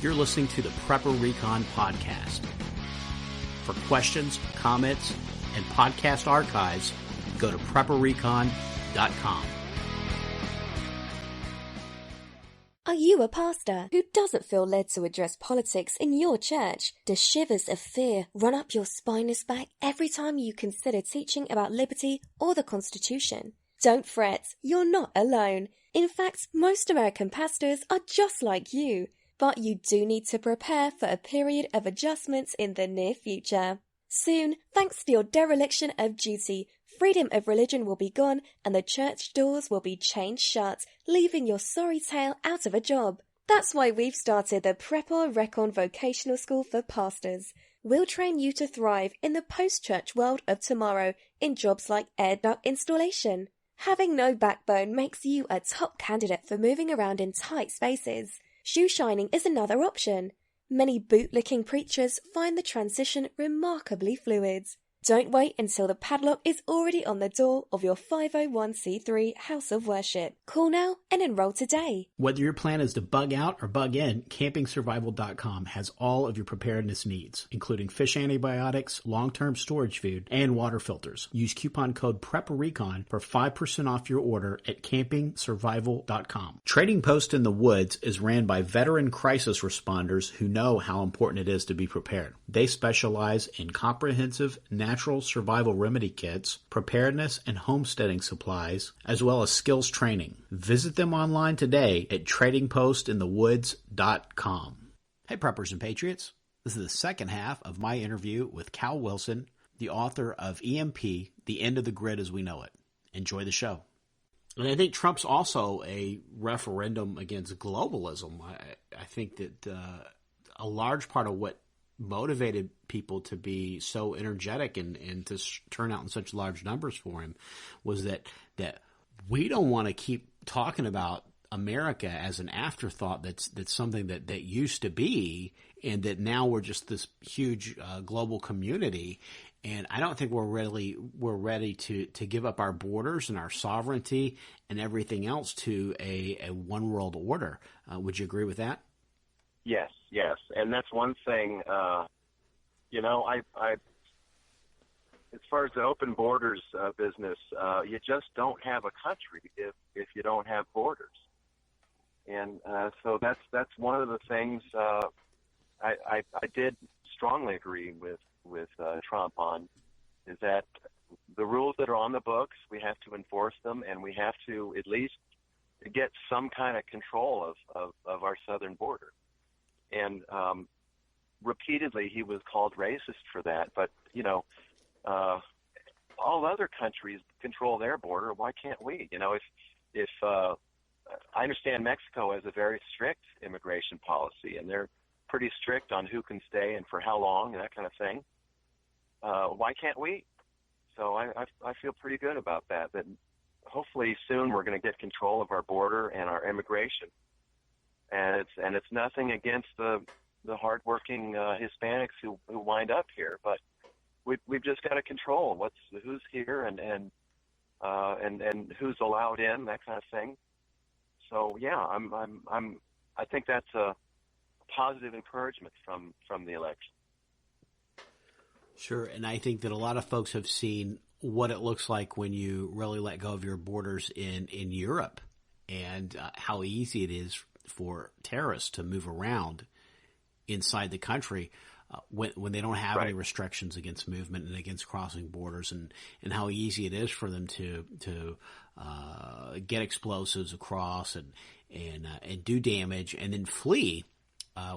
You're listening to the Prepper Recon podcast. For questions, comments, and podcast archives, go to prepperrecon.com. Are you a pastor who doesn't feel led to address politics in your church? Do shivers of fear run up your spineless back every time you consider teaching about liberty or the Constitution? Don't fret, you're not alone. In fact, most American pastors are just like you. But you do need to prepare for a period of adjustments in the near future. Soon, thanks to your dereliction of duty, freedom of religion will be gone and the church doors will be chained shut, leaving your sorry tail out of a job. That's why we've started the Recon Vocational School for Pastors. We'll train you to thrive in the post-church world of tomorrow in jobs like air duct installation. Having no backbone makes you a top candidate for moving around in tight spaces. Shoe shining is another option. Many bootlicking preachers find the transition remarkably fluid. Don't wait until the padlock is already on the door of your 501c3 house of worship. Call now and enroll today. Whether your plan is to bug out or bug in, CampingSurvival.com has all of your preparedness needs, including fish antibiotics, long-term storage food, and water filters. Use coupon code PREPPERRECON for 5% off your order at CampingSurvival.com. Trading Post in the Woods is ran by veteran crisis responders who know how important it is to be prepared. They specialize in comprehensive natural survival remedy kits, preparedness and homesteading supplies, as well as skills training. Visit them online today at tradingpostinthewoods.com. Hey Preppers and Patriots, this is the second half of my interview with Cal Wilson, the author of EMP, The End of the Grid as We Know It. Enjoy the show. And I think Trump's also a referendum against globalism. I think that a large part of what motivated people to be so energetic and to turn out in such large numbers for him was that we don't want to keep talking about America as an afterthought that's something that used to be, and that now we're just this huge global community. And I don't think we're ready to give up our borders and our sovereignty and everything else to a one world order. Would you agree with that? Yes, and that's one thing. I as far as the open borders business, you just don't have a country if you don't have borders, and so that's one of the things I did strongly agree with Trump on, is that the rules that are on the books, we have to enforce them, and we have to at least get some kind of control of our southern border. And repeatedly he was called racist for that. But, all other countries control their border. Why can't we? If I understand Mexico has a very strict immigration policy, and they're pretty strict on who can stay and for how long and that kind of thing. Why can't we? So I feel pretty good about that hopefully soon we're going to get control of our border and our immigration. And it's nothing against the hardworking Hispanics who wind up here, but we've just got to control who's here and who's allowed in, that kind of thing. So yeah, I think that's a positive encouragement from the election. Sure, and I think that a lot of folks have seen what it looks like when you really let go of your borders in Europe, and how easy it is for terrorists to move around inside the country when they don't have any restrictions against movement and against crossing borders, and how easy it is for them to get explosives across and do damage and then flee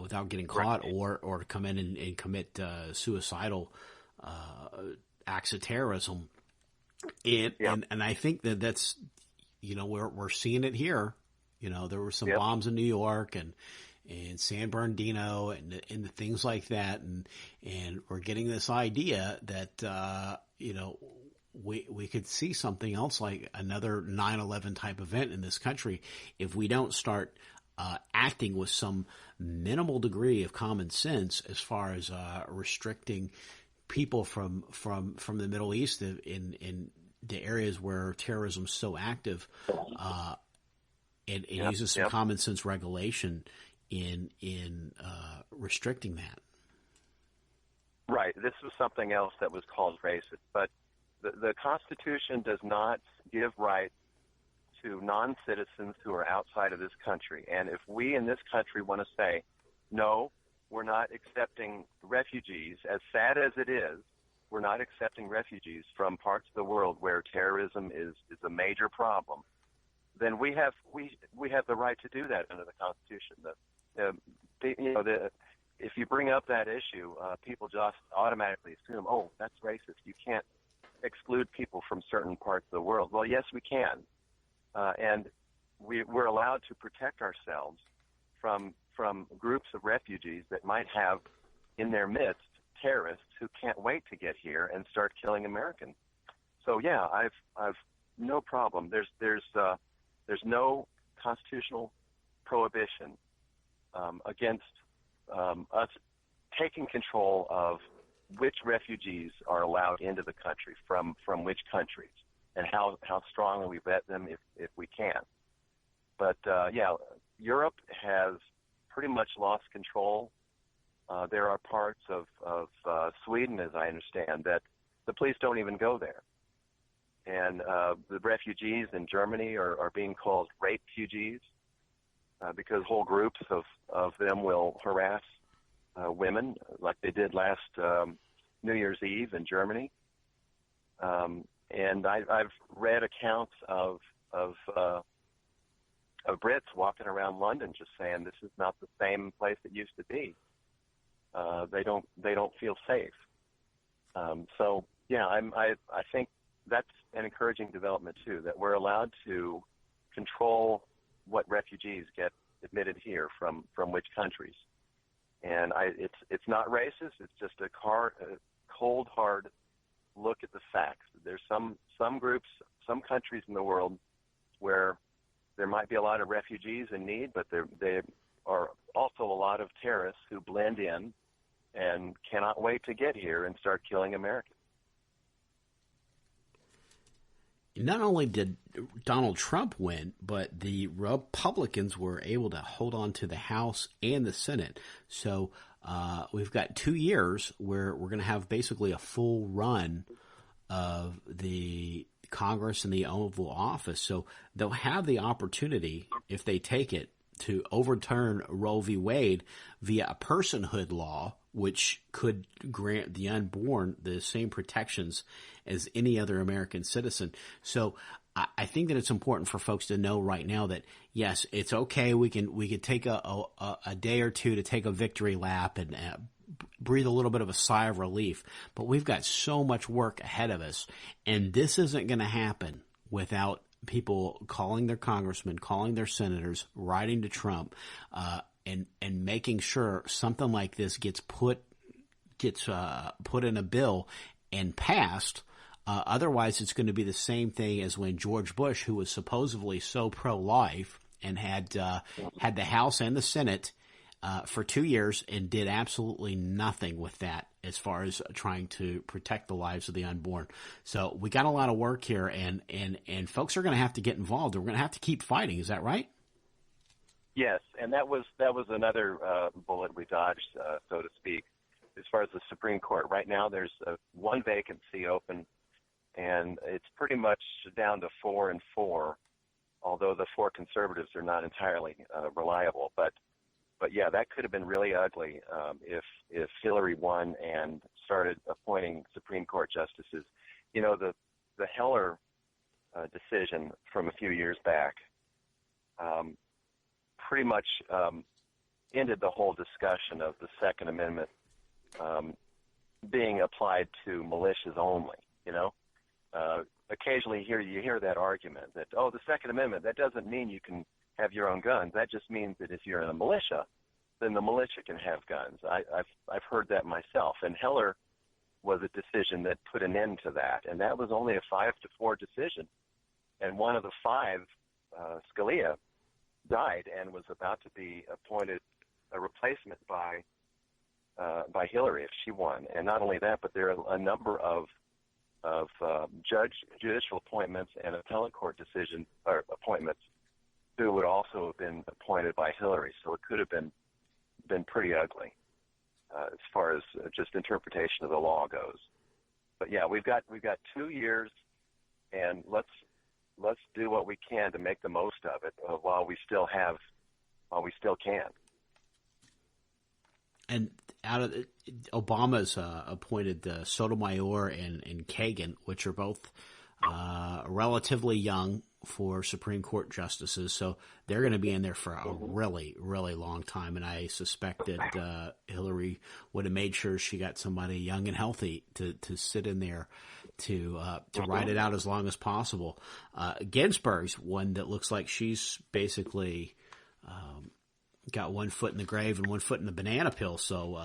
without getting caught, or come in and commit suicidal acts of terrorism. And I think that's we're seeing it here. There were some bombs in New York and San Bernardino and the things like that, and we're getting this idea that we could see something else like another 9/11 type event in this country if we don't start acting with some minimal degree of common sense as far as restricting people from the Middle East in the areas where terrorism is so active, and uses some common sense regulation in restricting that. Right. This was something else that was called racist, but the Constitution does not give rights to non-citizens who are outside of this country. And if we in this country want to say, no, we're not accepting refugees, as sad as it is, we're not accepting refugees from parts of the world where terrorism is a major problem, then we have the right to do that under the Constitution. If you bring up that issue, people just automatically assume, oh, that's racist. You can't exclude people from certain parts of the world. Well, yes, we can. And we're allowed to protect ourselves from groups of refugees that might have in their midst terrorists who can't wait to get here and start killing Americans. So yeah, I've no problem. There's no constitutional prohibition against us taking control of which refugees are allowed into the country from which countries, and how strongly we vet them if we can. But yeah, Europe has pretty much lost control. There are parts of Sweden, as I understand, that the police don't even go there. And the refugees in Germany are being called rape-fugees because whole groups of them will harass women like they did last New Year's Eve in Germany. And I've read accounts of Brits walking around London just saying this is not the same place it used to be. They don't feel safe. So yeah, I think that's an encouraging development too, that we're allowed to control what refugees get admitted here from which countries. And it's not racist. It's just a cold, hard look at the facts. There's some groups, some countries in the world where there might be a lot of refugees in need, but there are also a lot of terrorists who blend in and cannot wait to get here and start killing Americans. Not only did Donald Trump win, but the Republicans were able to hold on to the House and the Senate. So we've got 2 years where we're going to have basically a full run of the Congress and the Oval Office. So they'll have the opportunity, if they take it, to overturn Roe v. Wade via a personhood law, which could grant the unborn the same protections as any other American citizen. So I think that it's important for folks to know right now that, yes, it's okay. We can take a day or two to take a victory lap and breathe a little bit of a sigh of relief. But we've got so much work ahead of us, and this isn't going to happen without people calling their congressmen, calling their senators, writing to Trump, and making sure something like this gets put in a bill and passed. Otherwise, it's going to be the same thing as when George Bush, who was supposedly so pro-life and had the House and the Senate for 2 years and did absolutely nothing with that as far as trying to protect the lives of the unborn. So we got a lot of work here, and folks are going to have to get involved. We're going to have to keep fighting. Is that right? Yes, and that was another bullet we dodged, so to speak, as far as the Supreme Court. Right now there's one vacancy open, and it's pretty much down to 4 and 4, although the 4 conservatives are not entirely reliable. But yeah, that could have been really ugly if Hillary won and started appointing Supreme Court justices. You know, the Heller decision from a few years back pretty much ended the whole discussion of the Second Amendment being applied to militias only. You know, occasionally you hear that argument that, oh, the Second Amendment, that doesn't mean you can have your own guns. That just means that if you're in a militia, then the militia can have guns. I've heard that myself. And Heller was a decision that put an end to that, and that was only a 5-4 decision. And one of the 5, Scalia, died and was about to be appointed a replacement by Hillary if she won. And not only that, but there are a number of judicial appointments and appellate court appointments who would also also been appointed by Hillary, so it could have been pretty ugly as far as just interpretation of the law goes. But yeah, we've got 2 years, and let's do what we can to make the most of it while we still can. And Obama's appointed Sotomayor and Kagan, which are both relatively young for Supreme Court justices, so they're going to be in there for a really, really long time. And I suspect that Hillary would have made sure she got somebody young and healthy to sit in there to ride it out as long as possible. Ginsburg's one that looks like she's basically got one foot in the grave and one foot in the banana peel. So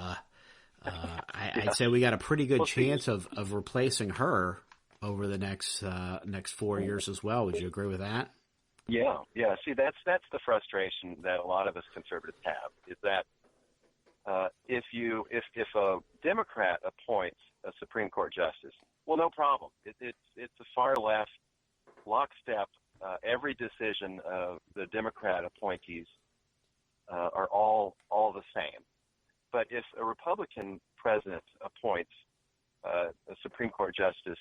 I'd say we got a pretty good chance of replacing her over the next 4 years as well. Would you agree with that? Yeah. See, that's the frustration that a lot of us conservatives have, is that if a Democrat appoints a Supreme Court justice, well, no problem. It's a far left lockstep. Every decision of the Democrat appointees are all the same. But if a Republican president appoints a Supreme Court justice,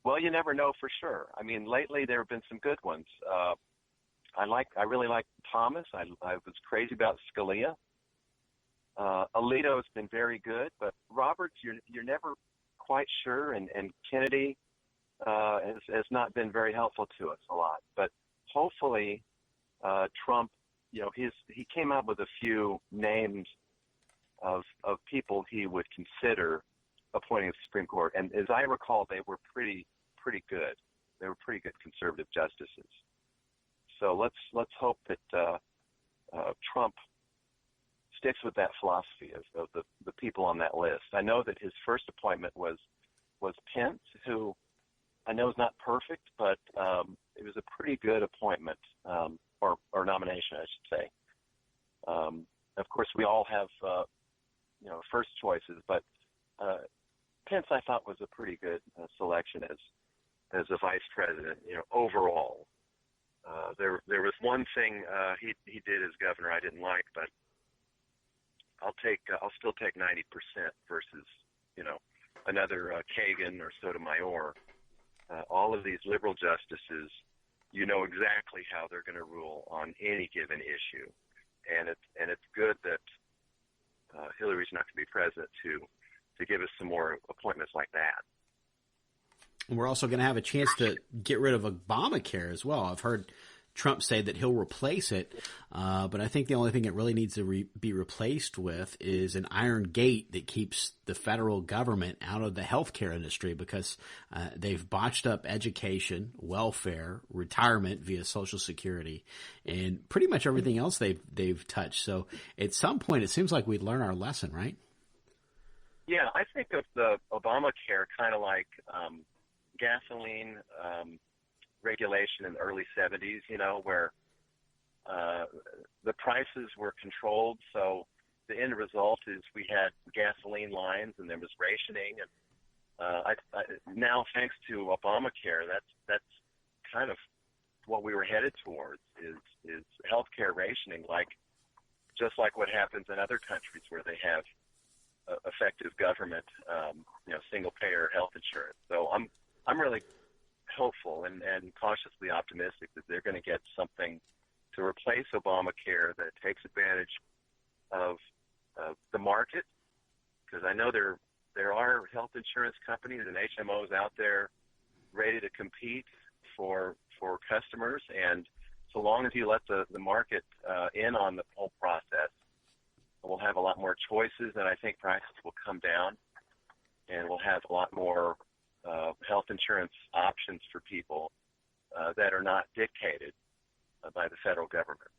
well, you never know for sure. I mean, lately there have been some good ones. I really like Thomas. I was crazy about Scalia. Alito's been very good, but Roberts, you're never quite sure, and Kennedy has not been very helpful to us a lot. But hopefully, Trump, he came up with a few names of people he would consider appointing the Supreme Court, and as I recall, they were pretty good. They were pretty good conservative justices. So let's hope that Trump sticks with that philosophy of the people on that list. I know that his first appointment was Pence, who I know is not perfect, but it was a pretty good appointment, or nomination, I should say. Of course, we all have first choices, but Pence, I thought, was a pretty good selection as a vice president. Overall, there was one thing he did as governor I didn't like, but I'll still take 90% versus another Kagan or Sotomayor. All of these liberal justices, exactly how they're going to rule on any given issue, and it's good that Hillary's not going to be president to give us some more appointments like that. And we're also going to have a chance to get rid of Obamacare as well. I've heard Trump say that he'll replace it, but I think the only thing it really needs to be replaced with is an iron gate that keeps the federal government out of the healthcare industry, because they've botched up education, welfare, retirement via Social Security, and pretty much everything else they've touched. So at some point, it seems like we'd learn our lesson, right? Yeah, I think of the Obamacare kind of like gasoline regulation in the early 70s, where the prices were controlled. So the end result is we had gasoline lines and there was rationing. And now, thanks to Obamacare, that's kind of what we were headed towards is healthcare rationing, just like what happens in other countries where they have effective government, single-payer health insurance. So I'm really hopeful and cautiously optimistic that they're going to get something to replace Obamacare that takes advantage of the market, because I know there are health insurance companies and HMOs out there ready to compete for customers, and so long as you let the market in on the whole process, we'll have a lot more choices, and I think prices will come down, and we'll have a lot more health insurance options for people that are not dictated by the federal government.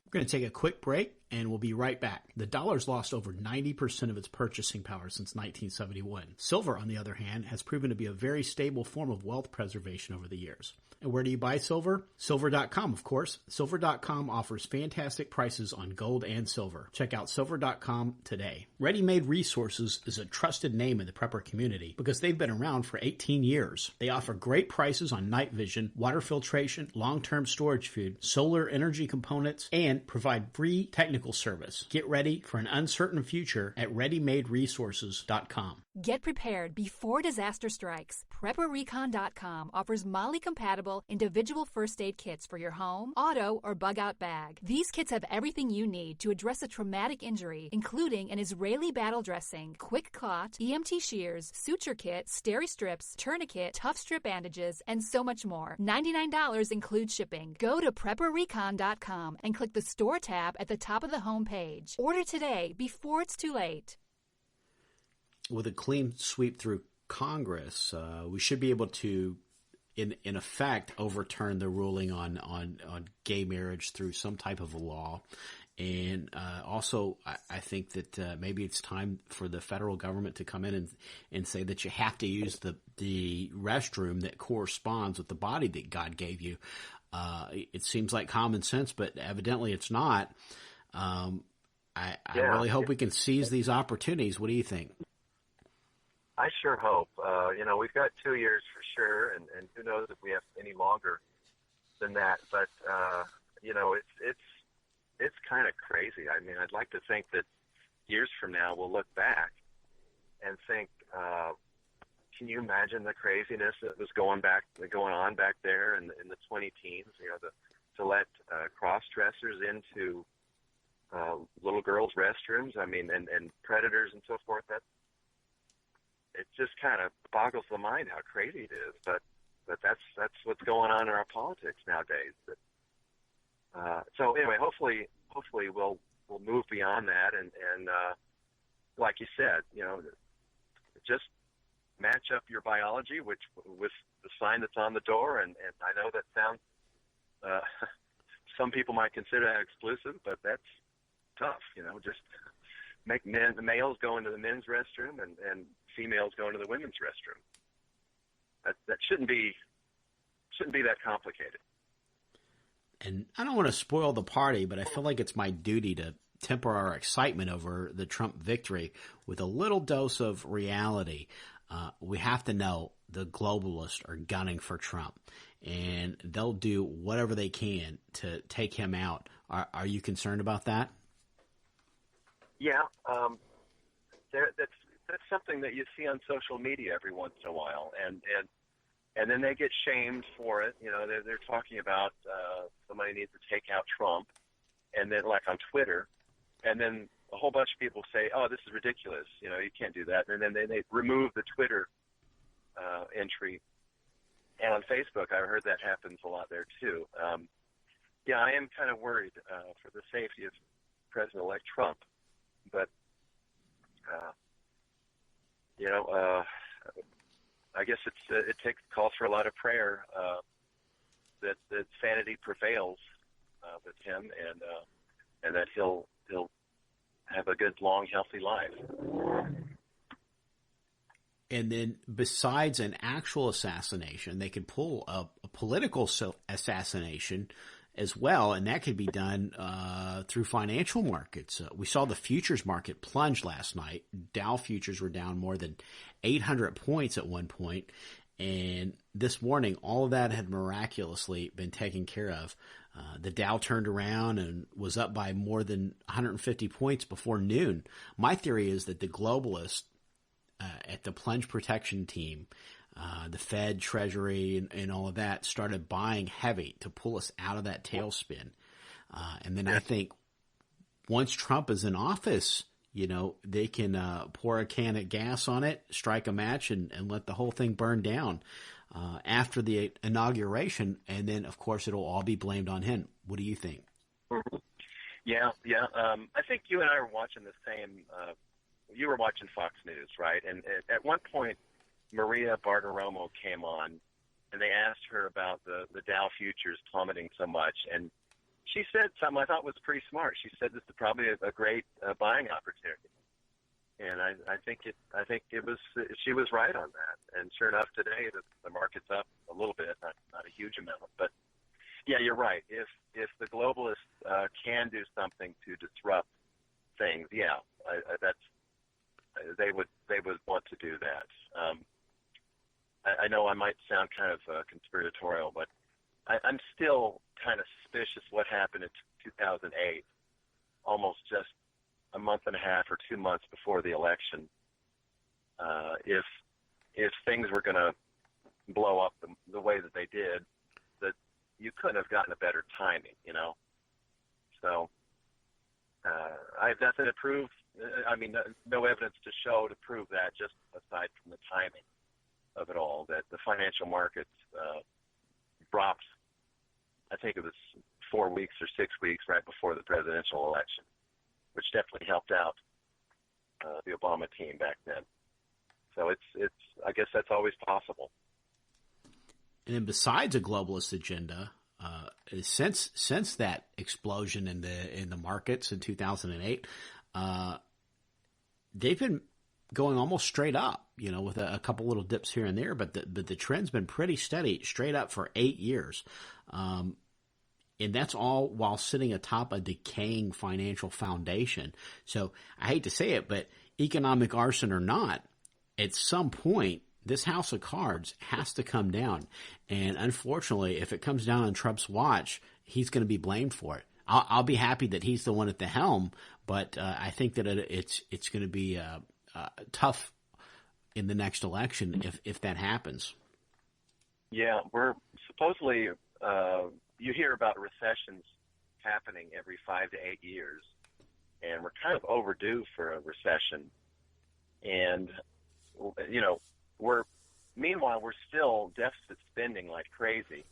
We're going to take a quick break, and we'll be right back. The dollar's lost over 90% of its purchasing power since 1971. Silver, on the other hand, has proven to be a very stable form of wealth preservation over the years. And where do you buy silver? Silver.com, of course. Silver.com offers fantastic prices on gold and silver. Check out Silver.com today. Ready Made Resources is a trusted name in the prepper community because they've been around for 18 years. They offer great prices on night vision, water filtration, long-term storage food, solar energy components, and provide free technical service. Get ready for an uncertain future at ReadyMadeResources.com. Get prepared before disaster strikes. PrepperRecon.com offers MOLLE-compatible individual first aid kits for your home, auto, or bug-out bag. These kits have everything you need to address a traumatic injury, including an Israeli battle dressing, quick clot, EMT shears, suture kit, steri strips, tourniquet, tough strip bandages, and so much more. $99 includes shipping. Go to PrepperRecon.com and click the Store tab at the top of the home page. Order today before it's too late. With a clean sweep through Congress, we should be able to, in effect, overturn the ruling on gay marriage through some type of a law. And also, I think that maybe it's time for the federal government to come in and say that you have to use the restroom that corresponds with the body that God gave you. It seems like common sense, but evidently it's not. I really hope we can seize these opportunities. What do you think? I sure hope. We've got 2 years for sure, and who knows if we have any longer than that. But it's kind of crazy. I mean, I'd like to think that years from now we'll look back and think, can you imagine the craziness that was going on back there in the 20 teens? To let cross-dressers into little girls' restrooms. I mean, and predators and so forth. It just kind of boggles the mind how crazy it is, but that's what's going on in our politics nowadays. So anyway, hopefully we'll move beyond that, and like you said, just match up your biology with the sign that's on the door, and I know that sounds some people might consider that exclusive, but that's tough. Just make the males go into the men's restroom and females go into the women's restroom. That shouldn't be that complicated. And I don't want to spoil the party, but I feel like it's my duty to temper our excitement over the Trump victory with a little dose of reality. We have to know the globalists are gunning for Trump, and they'll do whatever they can to take him out. Are you concerned about that? Yeah, that's something that you see on social media every once in a while, and then they get shamed for it. They're talking about somebody needs to take out Trump, and then like on Twitter, and then a whole bunch of people say, "Oh, this is ridiculous. You can't do that," and then they remove the Twitter entry. And on Facebook, I heard that happens a lot there too. Yeah, I am kind of worried for the safety of President-elect Trump. But, I guess it calls for a lot of prayer that sanity prevails with him, and that he'll have a good, long, healthy life. And then besides an actual assassination, they could pull a political assassination as well, and that could be done through financial markets. We saw the futures market plunge last night. Dow futures were down more than 800 points at one point, and this morning all of that had miraculously been taken care of. The Dow turned around and was up by more than 150 points before noon. My theory is that the globalists at the plunge protection team, the Fed, Treasury, and all of that started buying heavy to pull us out of that tailspin. And then I think once Trump is in office, they can pour a can of gas on it, strike a match, and let the whole thing burn down after the inauguration. And then, of course, it'll all be blamed on him. What do you think? Yeah. I think you and I were watching the same you were watching Fox News, right? And at one point, Maria Bartiromo came on, and they asked her about the Dow futures plummeting so much, and she said something I thought was pretty smart. She said this is probably a great buying opportunity. And I think it was she was right on that. And sure enough, today the market's up a little bit, not a huge amount, but yeah, you're right. If the globalists can do something to disrupt things, yeah, they would want to do that. I know I might sound kind of conspiratorial, but I'm still kind of suspicious what happened in 2008, almost just a month and a half or 2 months before the election. If things were going to blow up the way that they did, that you couldn't have gotten a better timing, you know. So I have nothing to prove. I mean, no evidence to show to prove that, just aside from the timing of it all, that the financial markets dropped, I think it was 4 weeks or 6 weeks right before the presidential election, which definitely helped out the Obama team back then. So it's I guess that's always possible. And then besides a globalist agenda, since that explosion in the markets in 2008, they've been going almost straight up, you know, with a couple little dips here and there, but the trend's been pretty steady, straight up for 8 years. And that's all while sitting atop a decaying financial foundation. So I hate to say it, but economic arson or not, at some point, this house of cards has to come down. And unfortunately, if it comes down on Trump's watch, he's going to be blamed for it. I'll be happy that he's the one at the helm, but I think that it's going to be tough in the next election if that happens. Yeah, we're supposedly you hear about recessions happening every 5 to 8 years, and we're kind of overdue for a recession. And you know, meanwhile we're still deficit spending like crazy.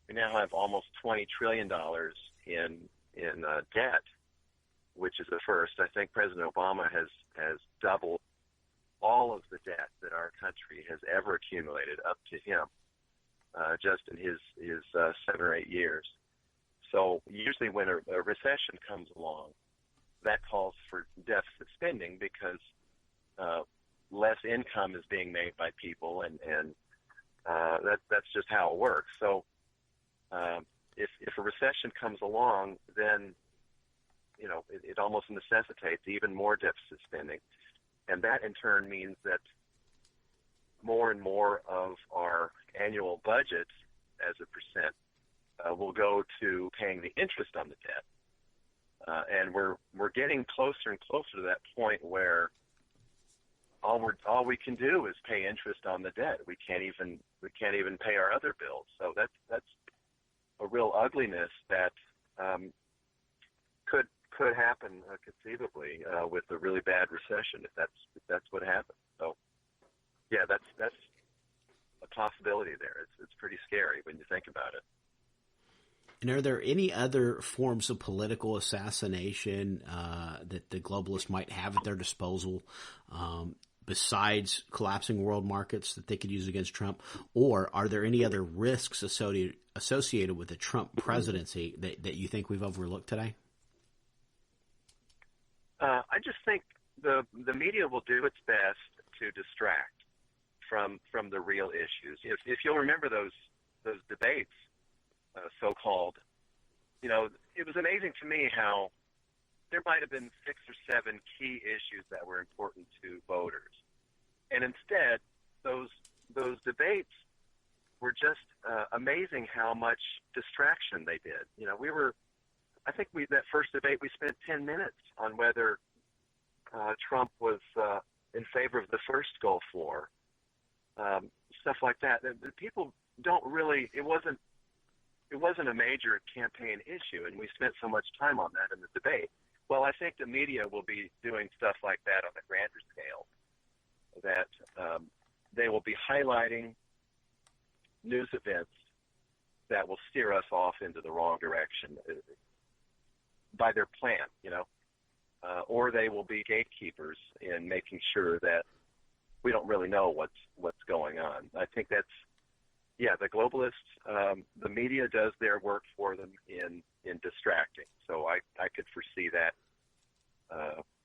We now have almost $20 trillion in debt, which is a first. I think President Obama has doubled all of the debt that our country has ever accumulated up to him, just in his 7 or 8 years. So usually when a recession comes along, that calls for deficit spending because less income is being made by people, and that's just how it works. So if a recession comes along, then you know it almost necessitates even more deficit spending, and that in turn means that more and more of our annual budget as a percent will go to paying the interest on the debt, and we're getting closer and closer to that point where all we can do is pay interest on the debt. We can't even pay our other bills. So that's a real ugliness that could happen conceivably with a really bad recession if that's what happens. So yeah, that's a possibility there. It's pretty scary when you think about it. And are there any other forms of political assassination that the globalists might have at their disposal besides collapsing world markets that they could use against Trump? Or are there any other risks associated with the Trump presidency that you think we've overlooked today? I just think the media will do its best to distract from the real issues. If you'll remember those debates, so-called, you know, it was amazing to me how there might have been 6 or 7 key issues that were important to voters, and instead those debates were just amazing how much distraction they did. You know, I think that first debate we spent 10 minutes on whether Trump was in favor of the first Gulf War, stuff like that. The people don't really. It wasn't a major campaign issue, and we spent so much time on that in the debate. Well, I think the media will be doing stuff like that on a grander scale, that they will be highlighting news events that will steer us off into the wrong direction by their plan, you know, or they will be gatekeepers in making sure that we don't really know what's going on. I think that's, yeah, the globalists, the media does their work for them in distracting. So I could foresee that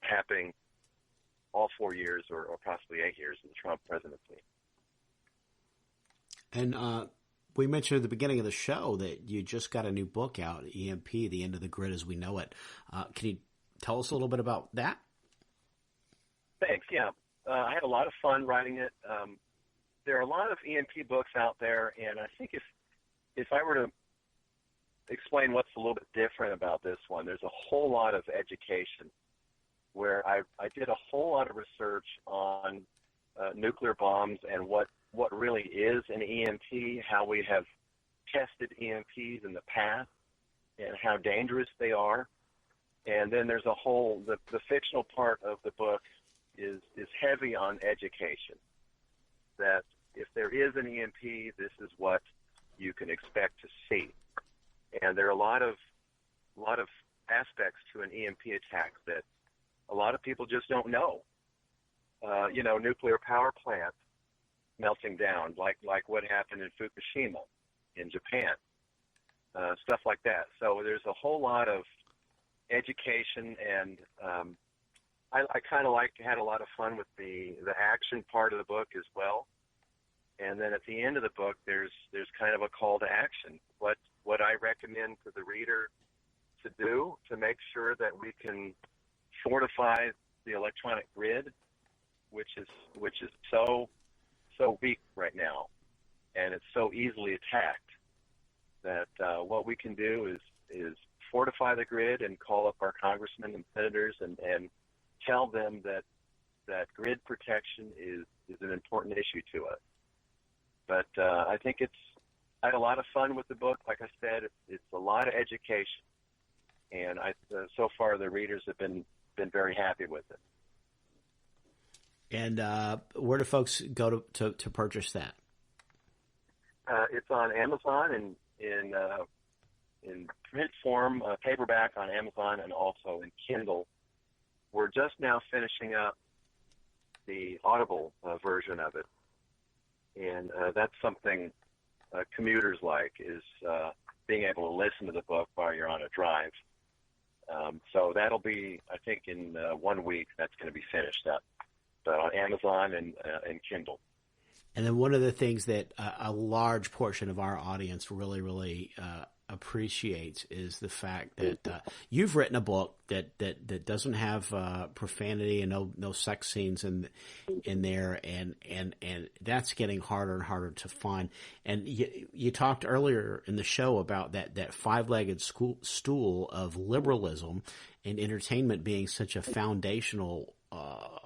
happening all 4 years or possibly 8 years of the Trump presidency. And we mentioned at the beginning of the show that you just got a new book out, EMP, The End of the Grid as We Know It. Can you tell us a little bit about that? Thanks, yeah. I had a lot of fun writing it. There are a lot of EMP books out there, and I think if I were to explain what's a little bit different about this one, there's a whole lot of education where I did a whole lot of research on nuclear bombs and what really is an EMP, how we have tested EMPs in the past, and how dangerous they are. And then there's a whole, the fictional part of the book is heavy on education, that if there is an EMP, this is what you can expect to see. And there are a lot of aspects to an EMP attack that a lot of people just don't know. Nuclear power plants melting down, like what happened in Fukushima in Japan, stuff like that. So there's a whole lot of education, and I kind of had a lot of fun with the action part of the book as well. And then at the end of the book, there's kind of a call to action. What I recommend to the reader to do to make sure that we can fortify the electronic grid, which is so weak right now, and it's so easily attacked, that what we can do is fortify the grid and call up our congressmen and senators and tell them that grid protection is an important issue to us. But I think I had a lot of fun with the book. Like I said, it's a lot of education, and so far the readers have been very happy with it. And where do folks go to purchase that? It's on Amazon and in print form, paperback on Amazon, and also in Kindle. We're just now finishing up the Audible version of it, and that's something commuters like, is being able to listen to the book while you're on a drive. So that'll be, I think, in 1 week, that's going to be finished up. On Amazon and Kindle. And then one of the things that a large portion of our audience really, really appreciates is the fact that you've written a book that doesn't have profanity and no sex scenes in there, and that's getting harder and harder to find. And you talked earlier in the show about that five-legged stool of liberalism and entertainment being such a foundational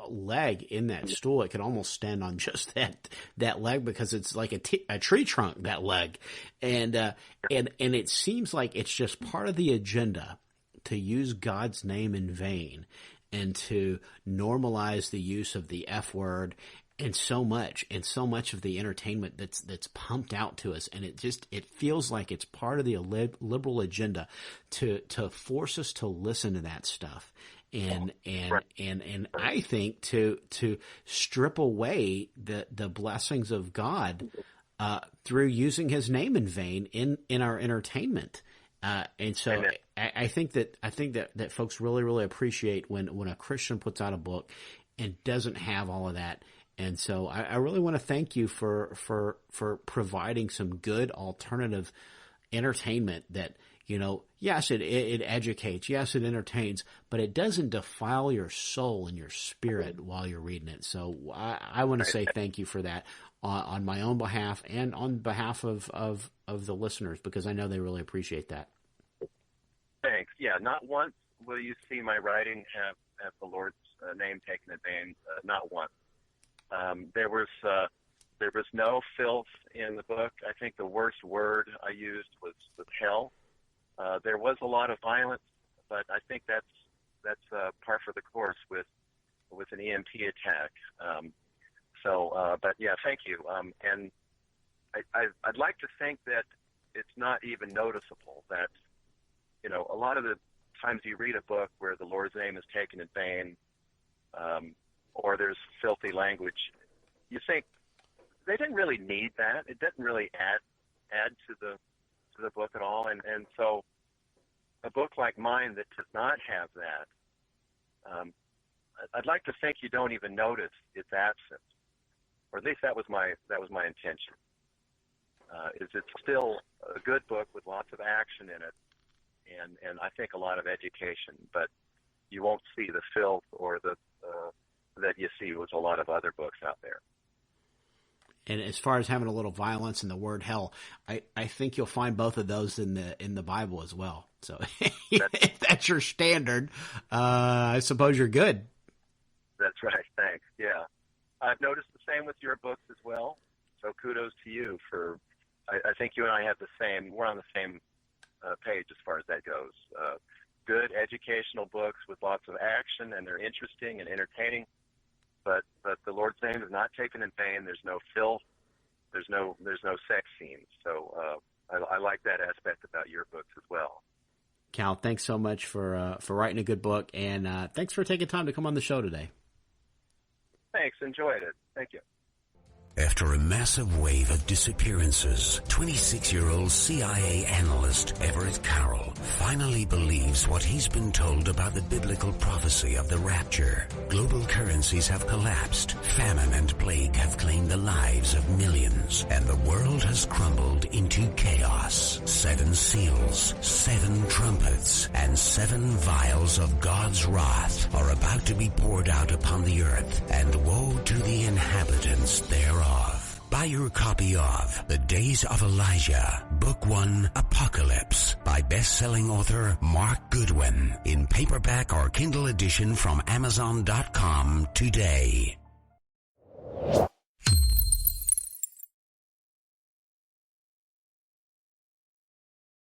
leg in that stool. It could almost stand on just that leg, because it's like a tree trunk, that leg. And it seems like it's just part of the agenda to use God's name in vain and to normalize the use of the F word and so much of the entertainment that's pumped out to us. And it feels like it's part of the liberal agenda to force us to listen to that stuff. And I think to strip away the blessings of God through using His name in vain in our entertainment. And so I think that folks really, really appreciate when a Christian puts out a book and doesn't have all of that. And so I really want to thank you for providing some good alternative entertainment that, yes, it educates, yes, it entertains, but it doesn't defile your soul and your spirit while you're reading it. So I want to say thank you for that on my own behalf and on behalf of the listeners, because I know they really appreciate that. Thanks. Yeah, not once will you see my writing have the Lord's name taken in vain. Not once. There was no filth in the book. I think the worst word I used was hell. There was a lot of violence, but I think that's par for the course with an EMP attack. But yeah, thank you. And I'd like to think that it's not even noticeable that, a lot of the times you read a book where the Lord's name is taken in vain, or there's filthy language, you think they didn't really need that. It doesn't really add to the book at all. And so a book like mine that does not have that, I'd like to think you don't even notice its absence, or at least that was my intention. Is it's still a good book with lots of action in it, and I think a lot of education, but you won't see the filth or the that you see with a lot of other books out there. And as far as having a little violence and the word hell, I think you'll find both of those in the Bible as well. So if that's your standard, I suppose you're good. That's right. Thanks. Yeah. I've noticed the same with your books as well. So kudos to you for, I think you and I have the same, we're on the same page as far as that goes. Good educational books with lots of action, and they're interesting and entertaining. But the Lord's name is not taken in vain. There's no filth. There's no sex scenes. So I like that aspect about your books as well. Cal, thanks so much for writing a good book, and thanks for taking time to come on the show today. Thanks. Enjoyed it. Thank you. After a massive wave of disappearances, 26-year-old CIA analyst Everett Carroll finally believes what he's been told about the biblical prophecy of the rapture. Global currencies have collapsed, famine and plague have claimed the lives of millions, and the world has crumbled into chaos. 7 seals, 7 trumpets, and 7 vials of God's wrath are about to be poured out upon the earth, and woe to the inhabitants thereof. Buy your copy of The Days of Elijah, Book 1, Apocalypse, by best-selling author Mark Goodwin, in paperback or Kindle edition from Amazon.com today.